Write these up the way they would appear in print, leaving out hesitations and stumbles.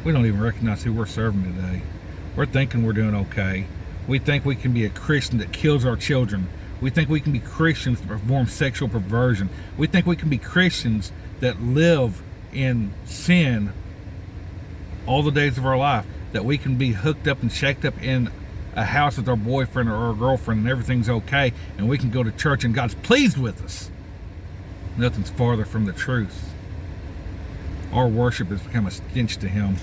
We don't even recognize who we're serving today. We're thinking we're doing okay. We think we can be a Christian that kills our children. We think we can be Christians that perform sexual perversion. We think we can be Christians that live in sin all the days of our life. That we can be hooked up and shacked up in a house with our boyfriend or our girlfriend and everything's okay, and we can go to church and God's pleased with us. Nothing's farther from the truth. Our worship has become a stench to Him.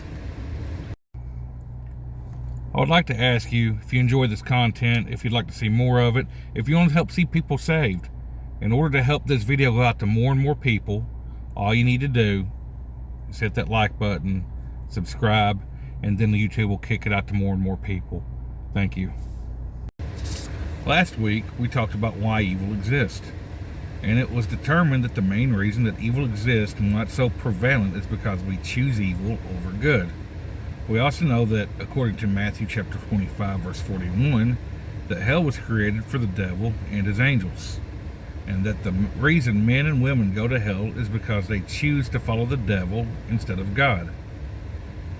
I would like to ask you, if you enjoy this content, if you'd like to see more of it, if you want to help see people saved. In order to help this video go out to more and more people, all you need to do is hit that like button, subscribe, and then YouTube will kick it out to more and more people. Thank you. Last week, we talked about why evil exists. And it was determined that the main reason that evil exists and why it's so prevalent is because we choose evil over good. We also know that, according to Matthew chapter 25, verse 41, that hell was created for the devil and his angels. And that the reason men and women go to hell is because they choose to follow the devil instead of God.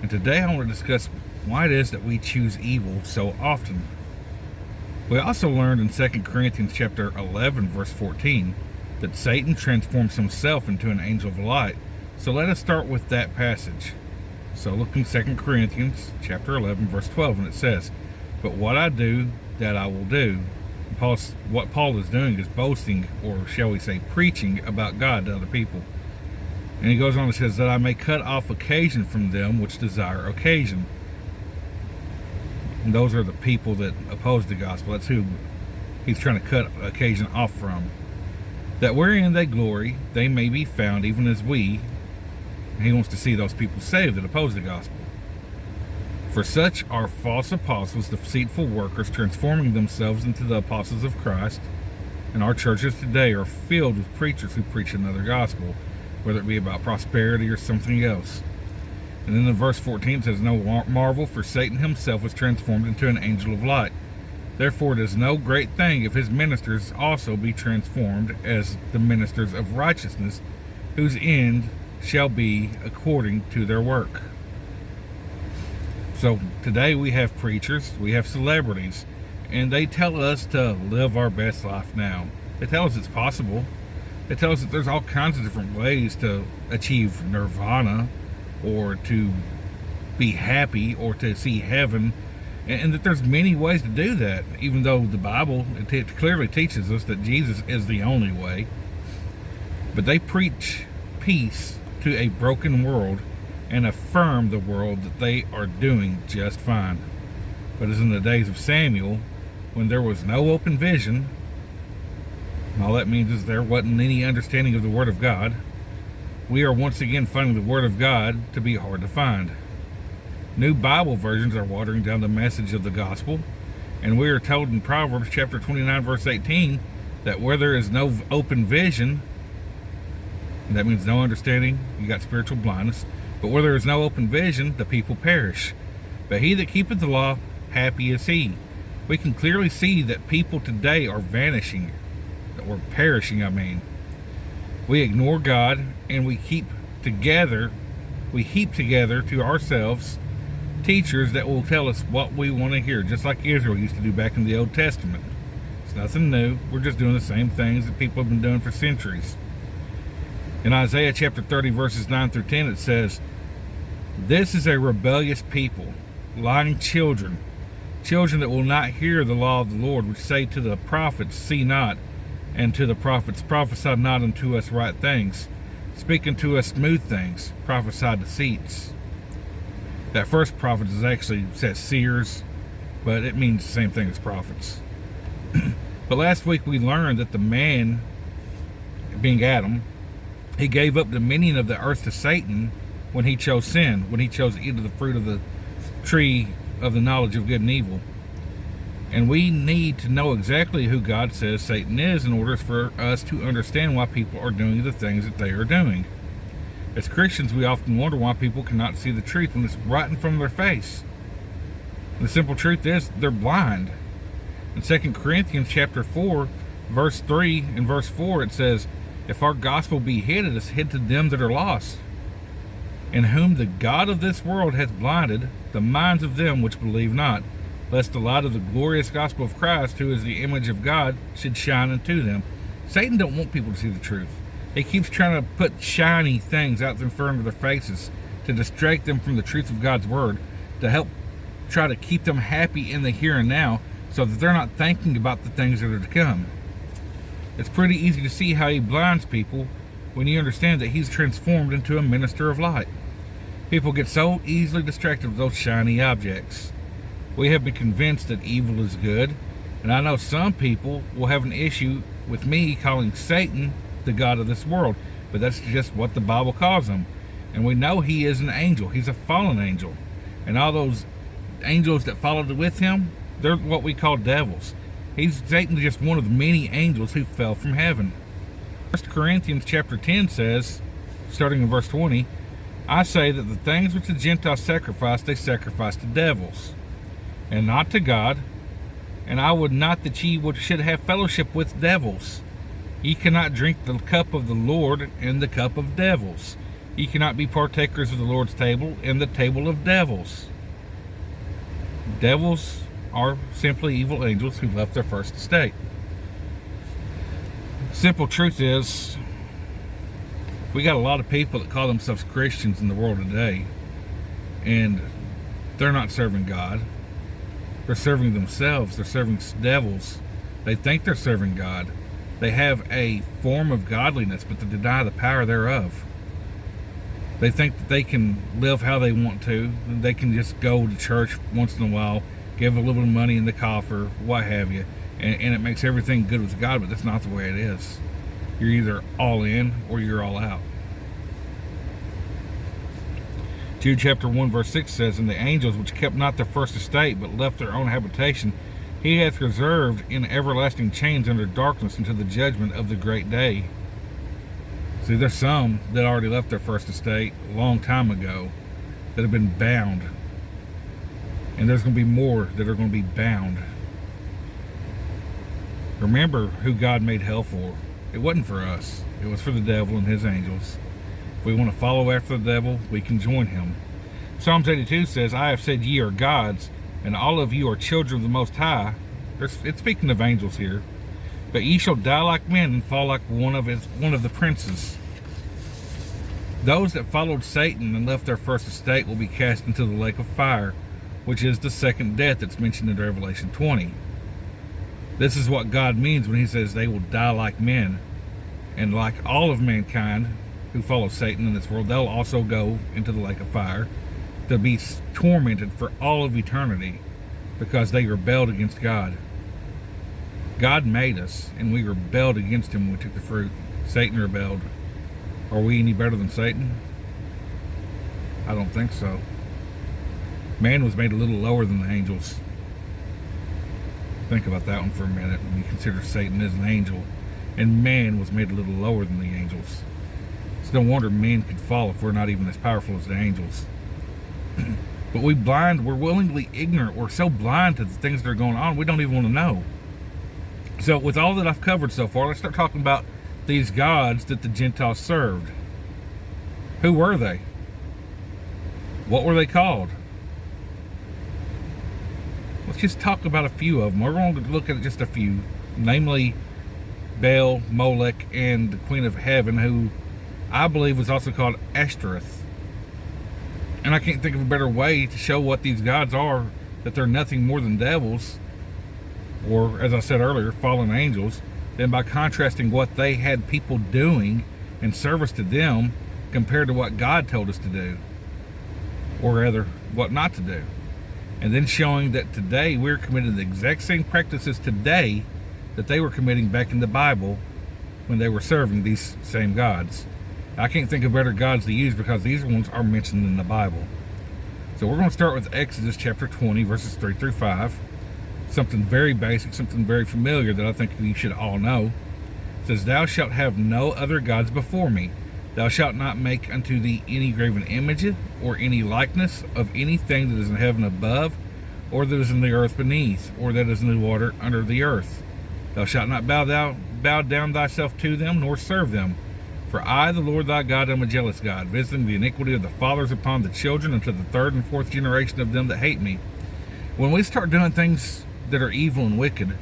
And today I want to discuss why it is that we choose evil so often. We also learned in 2 Corinthians chapter 11, verse 14, that Satan transforms himself into an angel of light. So let us start with that passage. So look in 2 Corinthians chapter 11, verse 12, and it says, "But what I do, that I will do." What Paul is doing is boasting, or shall we say, preaching about God to other people. And he goes on and says, "That I may cut off occasion from them which desire occasion." And those are the people that oppose the gospel. That's who he's trying to cut occasion off from. "That wherein they glory, they may be found even as we." And he wants to see those people saved that oppose the gospel. "For such are false apostles, deceitful workers, transforming themselves into the apostles of Christ. And our churches today are filled with preachers who preach another gospel, whether it be about prosperity or something else." And then in verse 14 it says, "No marvel, for Satan himself was transformed into an angel of light. Therefore it is no great thing if his ministers also be transformed as the ministers of righteousness, whose end shall be according to their work." So today we have preachers, we have celebrities, and they tell us to live our best life now. They tell us it's possible. They tell us that there's all kinds of different ways to achieve nirvana, or to be happy, or to see heaven, and that there's many ways to do that, even though the Bible it clearly teaches us that Jesus is the only way. But they preach peace to a broken world and affirm the world that they are doing just fine. But as in the days of Samuel, when there was no open vision, and all that means is there wasn't any understanding of the Word of God, we are once again finding the Word of God to be hard to find. New Bible versions are watering down the message of the gospel, and we are told in Proverbs chapter 29, verse 18, that where there is no open vision, and that means no understanding, you got spiritual blindness, but where there is no open vision, the people perish. But he that keepeth the law, happy is he. We can clearly see that people today are vanishing, that we're perishing, We ignore God, and we heap together to ourselves teachers that will tell us what we want to hear, just like Israel used to do back in the Old Testament. It's nothing new. We're just doing the same things that people have been doing for centuries. In Isaiah chapter 30, verses 9 through 10, it says, "This is a rebellious people, lying children that will not hear the law of the Lord, which say to the prophets, see not, and to the prophets, prophesy not unto us right things, speak unto us smooth things, prophesy deceits." That first prophet is actually says seers, but it means the same thing as prophets. But last week we learned that the man, being Adam, he gave up dominion of the earth to Satan when he chose sin, when he chose to eat of the fruit of the tree of the knowledge of good and evil. And we need to know exactly who God says Satan is in order for us to understand why people are doing the things that they are doing. As Christians, we often wonder why people cannot see the truth when it's right in front of their face. And the simple truth is, they're blind. In 2 Corinthians chapter 4, verse 3 and verse 4, it says, "If our gospel be hid, it is hid to them that are lost." in whom the God of this world hath blinded the minds of them which believe not, lest the light of the glorious gospel of Christ, who is the image of God, should shine unto them. Satan don't want people to see the truth. He keeps trying to put shiny things out in front of their faces to distract them from the truth of God's word, to help try to keep them happy in the here and now, so that they're not thinking about the things that are to come. It's pretty easy to see how he blinds people when you understand that he's transformed into a minister of light. People get so easily distracted with those shiny objects. We have been convinced that evil is good, and I know some people will have an issue with me calling Satan the god of this world, but that's just what the Bible calls him. And we know he is an angel. He's a fallen angel. And all those angels that followed with him, they're what we call devils. Satan's just one of the many angels who fell from heaven. 1 Corinthians chapter 10 says, starting in verse 20, I say that the things which the Gentiles sacrifice, they sacrifice to devils, and not to God. And I would not that ye should have fellowship with devils. Ye cannot drink the cup of the Lord and the cup of devils. Ye cannot be partakers of the Lord's table and the table of devils. Devils are simply evil angels who left their first estate. Simple truth is, we got a lot of people that call themselves Christians in the world today, and they're not serving God. They're serving themselves. They're serving devils. They think they're serving God. They have a form of godliness, but they deny the power thereof. They think that they can live how they want to, and they can just go to church once in a while, give a little bit of money in the coffer, what have you, and it makes everything good with God, but that's not the way it is. You're either all in or you're all out. Jude chapter 1 verse 6 says, And the angels which kept not their first estate, but left their own habitation, he hath reserved in everlasting chains under darkness until the judgment of the great day. See, there's some that already left their first estate a long time ago that have been bound. And there's going to be more that are going to be bound. Remember who God made hell for. It wasn't for us. It was for the devil and his angels. If we want to follow after the devil, we can join him. Psalms 82 says, I have said ye are gods, and all of you are children of the Most High. It's speaking of angels here. But ye shall die like men and fall like one of the princes. Those that followed Satan and left their first estate will be cast into the lake of fire, which is the second death that's mentioned in Revelation 20. This is what God means when he says they will die like men. And like all of mankind who follow Satan in this world, they'll also go into the lake of fire to be tormented for all of eternity because they rebelled against God. God made us, and we rebelled against him when we took the fruit. Satan rebelled. Are we any better than Satan? I don't think so. Man was made a little lower than the angels. Think about that one for a minute when you consider Satan as an angel, and man was made a little lower than the angels. It's no wonder men could fall if we're not even as powerful as the angels. But we're willingly ignorant. We're so blind to the things that are going on, we don't even want to know. So with all that I've covered so far, let's start talking about these gods that the Gentiles served. Who were they? What were they called? Let's just talk about a few of them. We're going to look at just a few, namely Baal, Molech, and the Queen of Heaven, who I believe was also called Ashtoreth. And I can't think of a better way to show what these gods are, that they're nothing more than devils, or as I said earlier, fallen angels, than by contrasting what they had people doing in service to them compared to what God told us to do, or rather, what not to do. And then showing that today we're committing the exact same practices today that they were committing back in the Bible when they were serving these same gods. I can't think of better gods to use because these ones are mentioned in the Bible. So we're going to start with Exodus chapter 20, verses 3 through 5. Something very basic, something very familiar that I think you should all know. It says, Thou shalt have no other gods before me. Thou shalt not make unto thee any graven image, or any likeness of anything that is in heaven above, or that is in the earth beneath, or that is in the water under the earth. Thou shalt not bow down thyself to them, nor serve them. For I, the Lord thy God, am a jealous God, visiting the iniquity of the fathers upon the children unto the third and fourth generation of them that hate me. When we start doing things that are evil and wicked,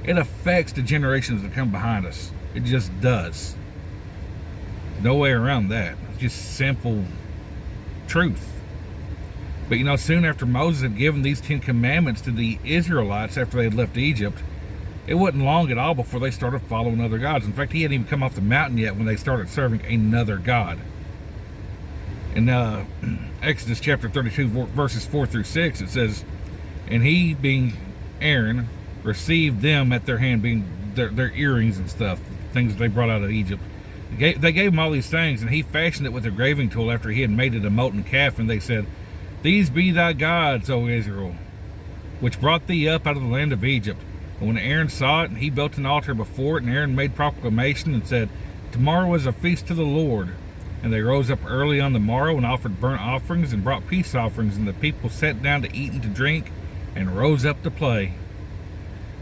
it affects the generations that come behind us. It just does. No way around that. It's just simple truth. But soon after Moses had given these 10 commandments to the Israelites after they had left Egypt, it wasn't long at all before they started following other gods. In fact, he hadn't even come off the mountain yet when they started serving another god. In Exodus chapter 32, verses 4 through 6, it says, and he, being Aaron, received them at their hand, being their earrings and stuff, things that they brought out of Egypt. They gave him all these things, and he fashioned it with a graving tool after he had made it a molten calf, and they said, these be thy gods, O Israel, which brought thee up out of the land of Egypt. And when Aaron saw it, he built an altar before it, and Aaron made proclamation and said, tomorrow is a feast to the Lord. And they rose up early on the morrow and offered burnt offerings and brought peace offerings, and the people sat down to eat and to drink and rose up to play.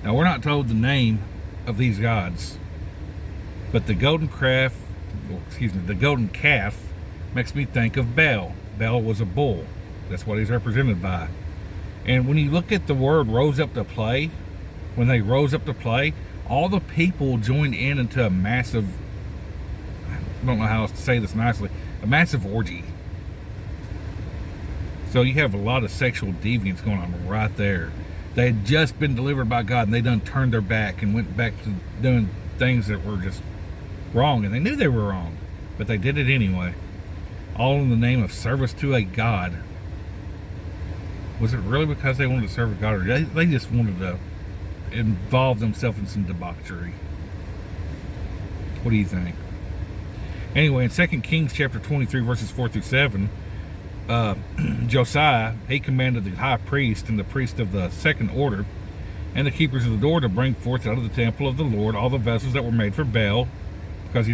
Now, we're not told the name of these gods, but the golden calf makes me think of Baal. Baal was a bull. That's what he's represented by. And when you look at the word rose up to play, when they rose up to play, all the people joined into a massive, I don't know how else to say this nicely, a massive orgy. So you have a lot of sexual deviance going on right there. They had just been delivered by God, and they done turned their back and went back to doing things that were just wrong, and they knew they were wrong, but they did it anyway. All in the name of service to a God. Was it really because they wanted to serve a God, or they just wanted to involve themselves in some debauchery? What do you think? Anyway, in 2 Kings chapter 23, verses 4 through 7, Josiah, he commanded the high priest and the priest of the second order and the keepers of the door to bring forth out of the temple of the Lord all the vessels that were made for Baal, because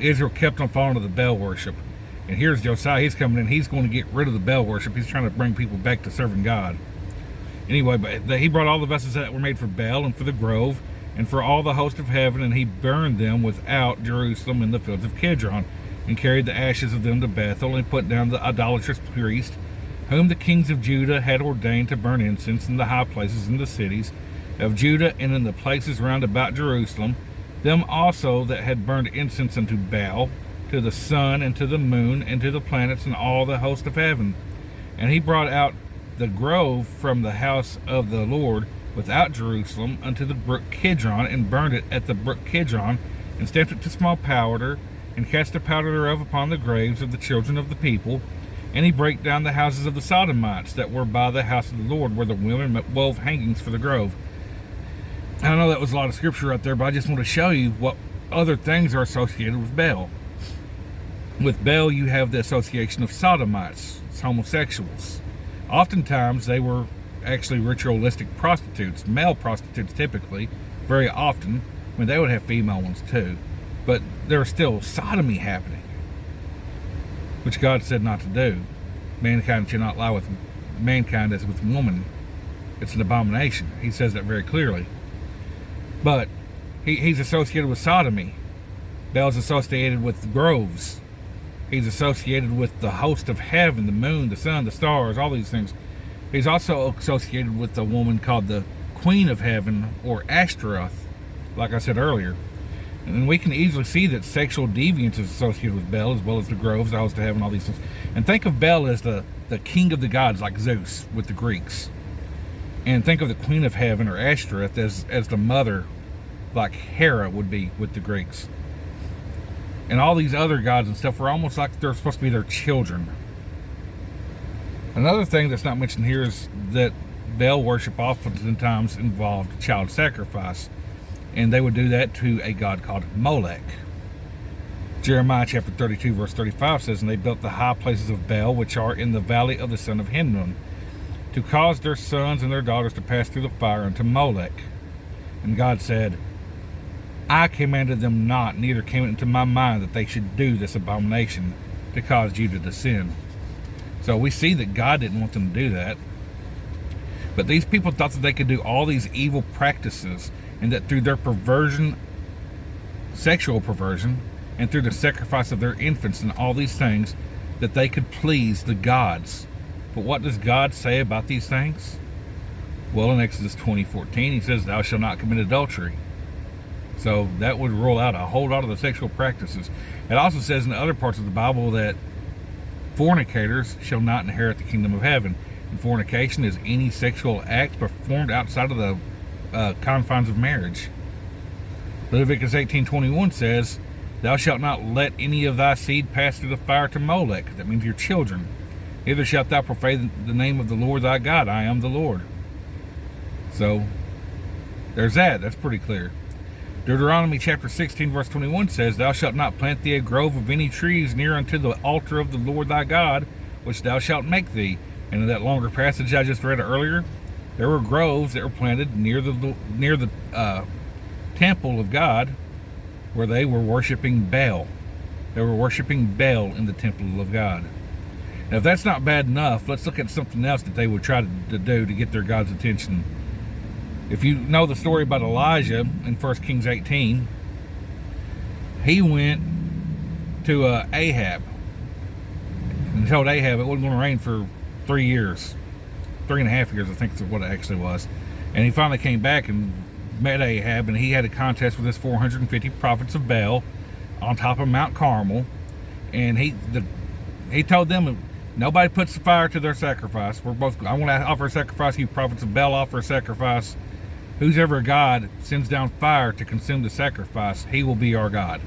Israel kept on falling to the Baal worship. And here's Josiah, he's coming in, he's going to get rid of the Baal worship. He's trying to bring people back to serving God. Anyway, but he brought all the vessels that were made for Baal and for the grove and for all the host of heaven, and he burned them without Jerusalem in the fields of Kidron, and carried the ashes of them to Bethel, and put down the idolatrous priest, whom the kings of Judah had ordained to burn incense in the high places in the cities of Judah and in the places round about Jerusalem, them also that had burned incense unto Baal, to the sun and to the moon and to the planets and all the host of heaven. And he brought out the grove from the house of the Lord without Jerusalem unto the brook Kidron, and burned it at the brook Kidron, and stamped it to small powder, and cast the powder thereof upon the graves of the children of the people. And he brake down the houses of the Sodomites that were by the house of the Lord, where the women wove hangings for the grove. I know that was a lot of scripture right there, but I just want to show you what other things are associated with Baal. With Baal, you have the association of Sodomites, homosexuals. Oftentimes, they were actually ritualistic prostitutes, male prostitutes typically, very often, when they would have female ones too. But there was still sodomy happening, which God said not to do. Mankind should not lie with mankind as with woman. It's an abomination. He says that very clearly. But he's associated with sodomy. Baal's associated with groves. He's associated with the host of heaven, the moon, the sun, the stars, all these things. He's also associated with a woman called the Queen of Heaven, or Ashtaroth, like I said earlier. And we can easily see that sexual deviance is associated with Baal, as well as the groves, the host of heaven, all these things. And think of Baal as the king of the gods, like Zeus with the Greeks. And think of the Queen of Heaven, or Ashtaroth, as the mother, like Hera would be with the Greeks. And all these other gods and stuff are almost like they're supposed to be their children. Another thing that's not mentioned here is that Baal worship oftentimes involved child sacrifice. And they would do that to a god called Molech. Jeremiah chapter 32 verse 35 says, and they built the high places of Baal, which are in the valley of the son of Hinnom, to cause their sons and their daughters to pass through the fire unto Molech. And God said, I commanded them not, neither came it into my mind that they should do this abomination to cause Judah to sin. So we see that God didn't want them to do that. But these people thought that they could do all these evil practices, and that through their perversion, sexual perversion, and through the sacrifice of their infants and all these things, that they could please the gods. But what does God say about these things? Well, in Exodus 20:14, he says, "Thou shalt not commit adultery." So that would rule out a whole lot of the sexual practices. It also says in other parts of the Bible that fornicators shall not inherit the kingdom of heaven. And fornication is any sexual act performed outside of the confines of marriage. Leviticus 18:21 says, "Thou shalt not let any of thy seed pass through the fire to Molech." That means your children. "Neither shalt thou profane the name of the Lord thy God. I am the Lord." So there's that. That's pretty clear. Deuteronomy chapter 16 verse 21 says, "Thou shalt not plant thee a grove of any trees near unto the altar of the Lord thy God, which thou shalt make thee." And in that longer passage I just read earlier, there were groves that were planted near the temple of God, where they were worshiping Baal. They were worshiping Baal in the temple of God. Now, if that's not bad enough, let's look at something else that they would try to do to get their God's attention. If you know the story about Elijah in 1 Kings 18, he went to Ahab and told Ahab it wasn't going to rain for 3 years. 3.5 years, I think is what it actually was. And he finally came back and met Ahab, and he had a contest with his 450 prophets of Baal on top of Mount Carmel. And he told them, nobody puts the fire to their sacrifice. I want to offer a sacrifice. You prophets of Baal offer a sacrifice. Whoever God sends down fire to consume the sacrifice, he will be our God.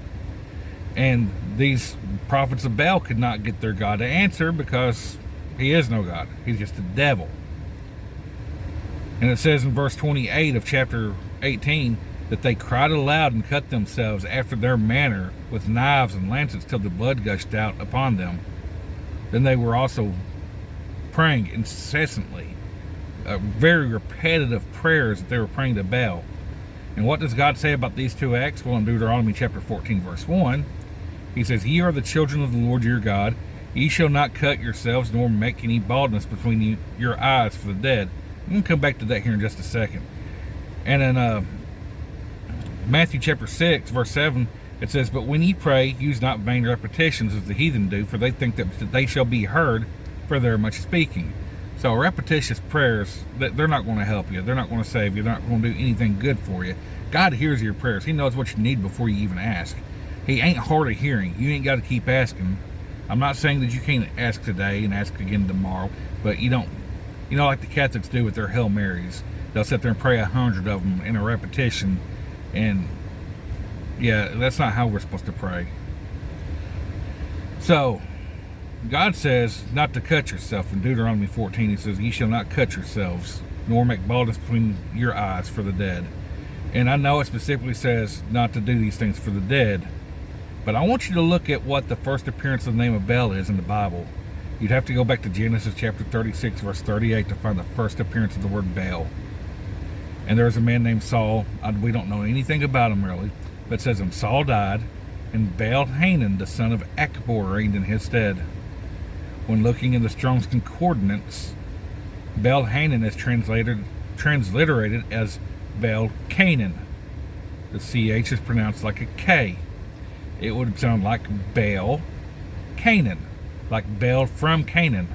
And these prophets of Baal could not get their God to answer because he is no God. He's just a devil. And it says in verse 28 of chapter 18 that they cried aloud and cut themselves after their manner with knives and lancets till the blood gushed out upon them. Then they were also praying incessantly, very repetitive prayers that they were praying to Baal. And what does God say about these two acts? Well, in Deuteronomy chapter 14 verse 1, he says, "Ye are the children of the Lord your God. Ye shall not cut yourselves, nor make any baldness between your eyes for the dead." I'm going to come back to that here in just a second. And in Matthew chapter 6 verse 7, it says, "But when ye pray, use not vain repetitions as the heathen do, for they think that they shall be heard for their much speaking." So repetitious prayers, they're not going to help you. They're not going to save you. They're not going to do anything good for you. God hears your prayers. He knows what you need before you even ask. He ain't hard of hearing. You ain't got to keep asking. I'm not saying that you can't ask today and ask again tomorrow, but you don't, like the Catholics do with their Hail Marys. They'll sit there and pray 100 of them in a repetition, and yeah, that's not how we're supposed to pray. So God says not to cut yourself. In Deuteronomy 14, he says, "Ye shall not cut yourselves, nor make baldness between your eyes for the dead." And I know it specifically says not to do these things for the dead, but I want you to look at what the first appearance of the name of Baal is in the Bible. You'd have to go back to Genesis chapter 36, verse 38 to find the first appearance of the word Baal. And there's a man named Saul. We don't know anything about him really, but it says, "And Saul died, and Baal-Hanan, the son of Achbor, reigned in his stead." When looking in the Strong's Concordance, Baal-Hanan is transliterated as Baal-Canaan. The CH is pronounced like a K. It would sound like Baal-Canaan, like Baal from Canaan.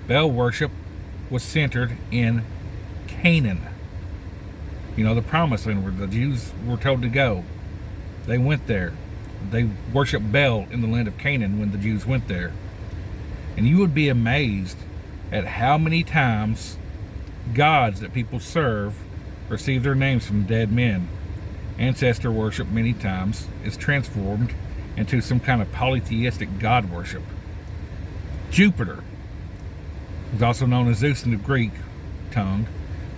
Baal worship was centered in Canaan. The promised land where the Jews were told to go. They went there. They worshiped Baal in the land of Canaan when the Jews went there. And you would be amazed at how many times gods that people serve receive their names from dead men. Ancestor worship many times is transformed into some kind of polytheistic god worship. Jupiter is also known as Zeus in the Greek tongue,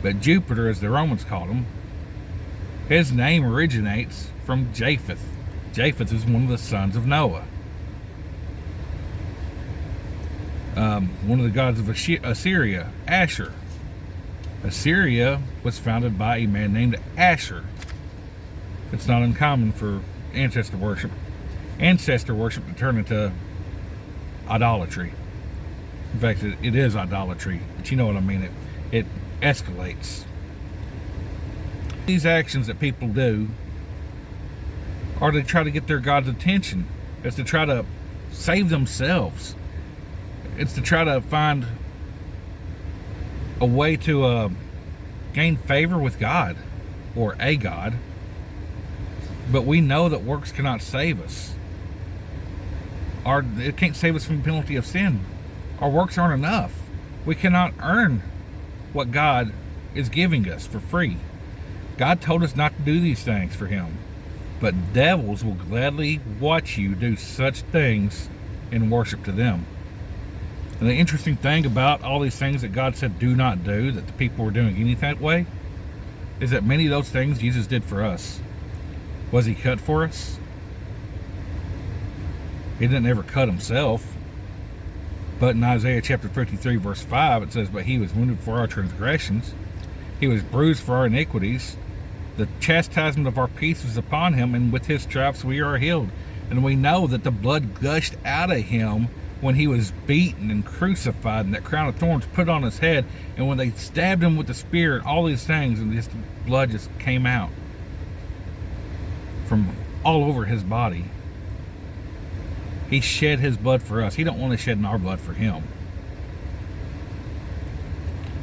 but Jupiter, as the Romans called him, his name originates from Japheth. Japheth is one of the sons of Noah. One of the gods of Assyria, Asher. Assyria was founded by a man named Asher. It's not uncommon for ancestor worship to turn into idolatry. In fact, it is idolatry, but you know what I mean. It escalates. These actions that people do Or to try to get their God's attention. It's to try to save themselves. It's to try to find a way to gain favor with God or a God. But we know that works cannot save us. It can't save us from the penalty of sin. Our works aren't enough. We cannot earn what God is giving us for free. God told us not to do these things for Him. But devils will gladly watch you do such things in worship to them. And the interesting thing about all these things that God said do not do, that the people were doing any that way, is that many of those things Jesus did for us. Was He cut for us? He didn't ever cut Himself. But in Isaiah chapter 53 verse 5 it says, "But He was wounded for our transgressions. He was bruised for our iniquities. The chastisement of our peace was upon Him, and with His stripes we are healed." And we know that the blood gushed out of Him when He was beaten and crucified, and that crown of thorns put on His head, and when they stabbed Him with the spear and all these things, and this blood just came out from all over His body. He shed His blood for us. He don't want to shed our blood for Him.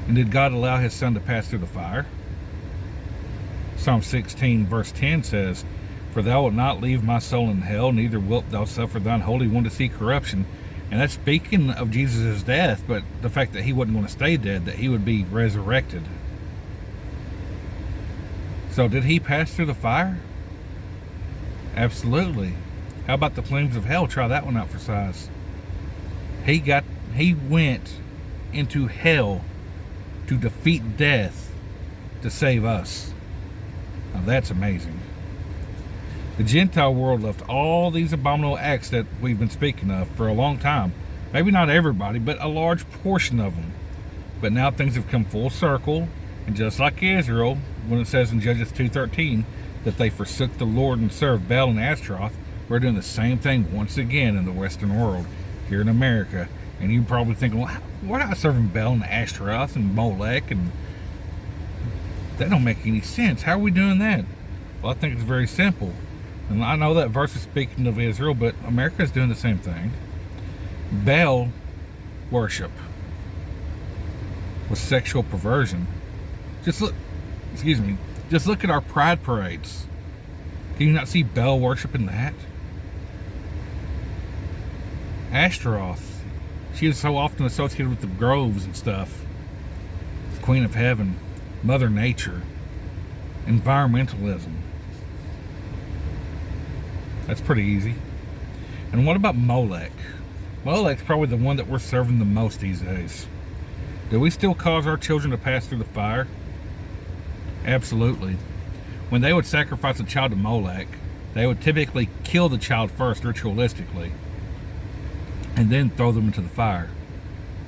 And did God allow His Son to pass through the fire? Psalm 16 verse 10 says, "For thou wilt not leave my soul in hell, neither wilt thou suffer thine Holy One to see corruption." And that's speaking of Jesus' death, but the fact that He wasn't going to stay dead, that He would be resurrected. So did He pass through the fire? Absolutely. How about the flames of hell? Try that one out for size. He went into hell to defeat death to save us. Now that's amazing. The Gentile world left all these abominable acts that we've been speaking of for a long time. Maybe not everybody, but a large portion of them. But now things have come full circle, and just like Israel, when it says in Judges 2:13 that they forsook the Lord and served Baal and Ashtaroth, we're doing the same thing once again in the Western world, here in America. And you're probably thinking, well, we're not serving Baal and Ashtaroth and Molech, and that don't make any sense. How are we doing that? Well, I think it's very simple. And I know that verse is speaking of Israel, but America is doing the same thing. Baal worship was sexual perversion. Just look at our pride parades. Can you not see Baal worship in that? Ashtaroth, she is so often associated with the groves and stuff. The Queen of Heaven, Mother Nature, environmentalism. That's pretty easy. And what about Molech? Molech's probably the one that we're serving the most these days. Do we still cause our children to pass through the fire? Absolutely. When they would sacrifice a child to Molech, they would typically kill the child first ritualistically and then throw them into the fire.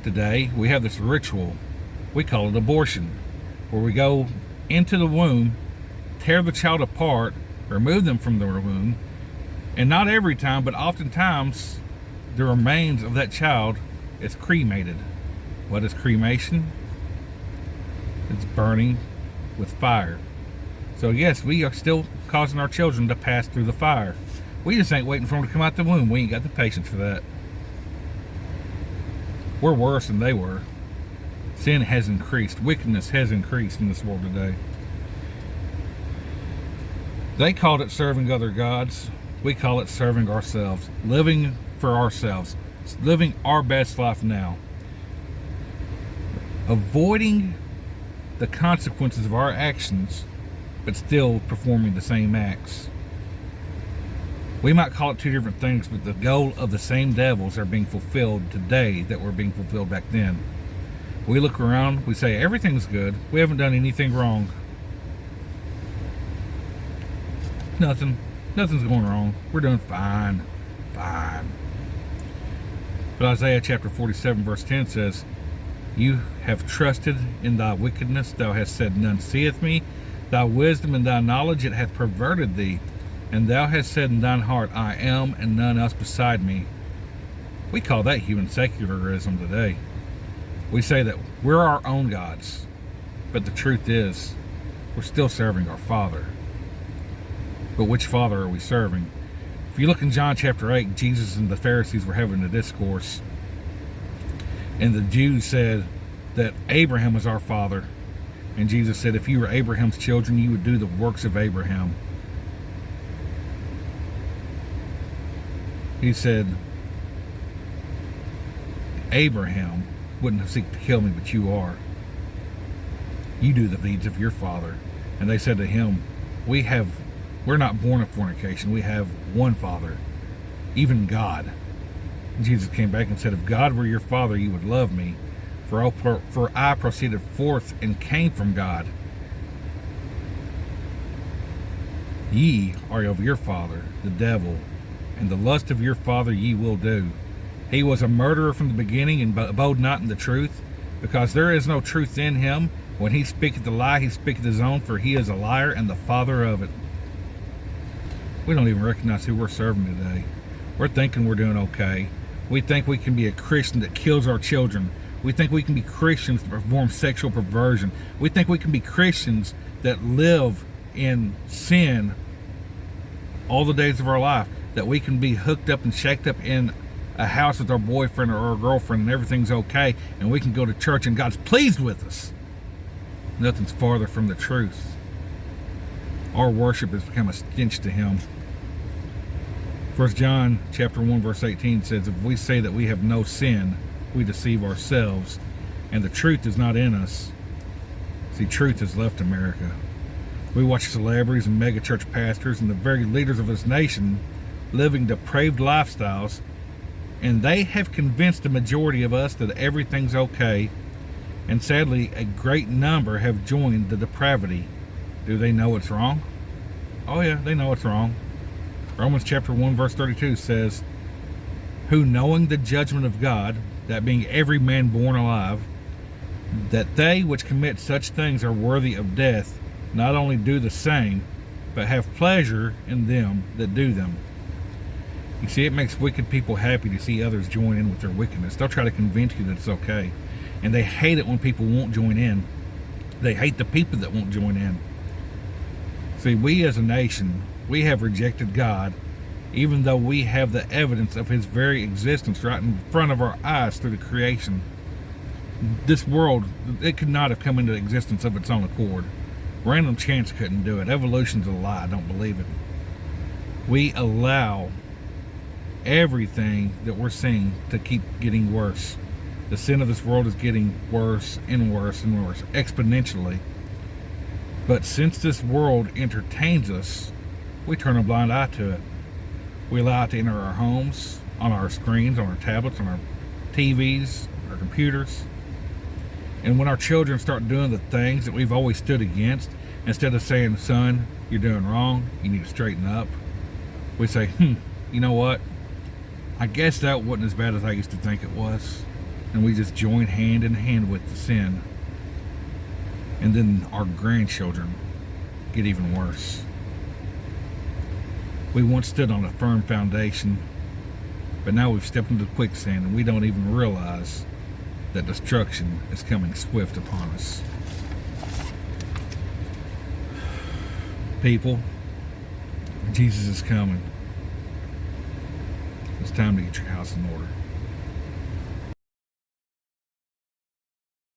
Today, we have this ritual. We call it abortion, where we go into the womb, tear the child apart, remove them from the womb, and not every time, but oftentimes, the remains of that child is cremated. What is cremation? It's burning with fire. So yes, we are still causing our children to pass through the fire. We just ain't waiting for them to come out the womb. We ain't got the patience for that. We're worse than they were. Sin has increased. Wickedness has increased in this world today. They called it serving other gods. We call it serving ourselves. Living for ourselves. Living our best life now. Avoiding the consequences of our actions, but still performing the same acts. We might call it two different things, but the goal of the same devils are being fulfilled today that were being fulfilled back then. We look around, we say everything's good, we haven't done anything wrong. Nothing's going wrong. We're doing fine. But Isaiah chapter 47 verse 10 says, "You have trusted in thy wickedness, thou hast said, none seeth me. Thy wisdom and thy knowledge it hath perverted thee. And thou hast said in thine heart, I am, and none else beside me." We call that human secularism today. We say that we're our own gods, but the truth is, we're still serving our Father. But which father are we serving? If you look in John chapter 8, Jesus and the Pharisees were having a discourse. And the Jews said that Abraham is our father. And Jesus said, if you were Abraham's children, you would do the works of Abraham. He said, Abraham wouldn't have seeked to kill me, but you are. You do the deeds of your father. And they said to him, we're not born of fornication. We have one Father, even God. And Jesus came back and said, if God were your father, you would love me. For I proceeded forth and came from God. Ye are of your father, the devil, and the lust of your father ye will do. He was a murderer from the beginning, and abode not in the truth, because there is no truth in him. When he speaketh a lie, he speaketh his own, for he is a liar and the father of it. We don't even recognize who we're serving today. We're thinking we're doing okay. We think we can be a Christian that kills our children. We think we can be Christians that perform sexual perversion. We think we can be Christians that live in sin all the days of our life. That we can be hooked up and shacked up in a house with our boyfriend or our girlfriend and everything's okay. And we can go to church and God's pleased with us. Nothing's farther from the truth. Our worship has become a stench to him. 1 John chapter 1 verse 18 says, if we say that we have no sin, we deceive ourselves, and the truth is not in us. See, truth has left America. We watch celebrities and megachurch pastors and the very leaders of this nation living depraved lifestyles, and they have convinced the majority of us that everything's okay, and sadly a great number have joined the depravity. Do they know it's wrong? Oh yeah, they know it's wrong. Romans chapter 1 verse 32 says, who knowing the judgment of God, that being every man born alive, that they which commit such things are worthy of death, not only do the same, but have pleasure in them that do them. You see, it makes wicked people happy to see others join in with their wickedness. They'll try to convince you that it's okay. And they hate it when people won't join in. They hate the people that won't join in. See, we as a nation, we have rejected God, even though we have the evidence of his very existence right in front of our eyes through the creation. This world, it could not have come into existence of its own accord. Random chance couldn't do it. Evolution's a lie. I don't believe it. We allow everything that we're seeing to keep getting worse. The sin of this world is getting worse and worse and worse, exponentially. But since this world entertains us, we turn a blind eye to it. We allow it to enter our homes, on our screens, on our tablets, on our TVs, our computers. And when our children start doing the things that we've always stood against, instead of saying, son, you're doing wrong, you need to straighten up, we say, you know what? I guess that wasn't as bad as I used to think it was. And we just join hand in hand with the sin. And then our grandchildren get even worse. We once stood on a firm foundation, but now we've stepped into quicksand and we don't even realize that destruction is coming swift upon us. People, Jesus is coming. It's time to get your house in order.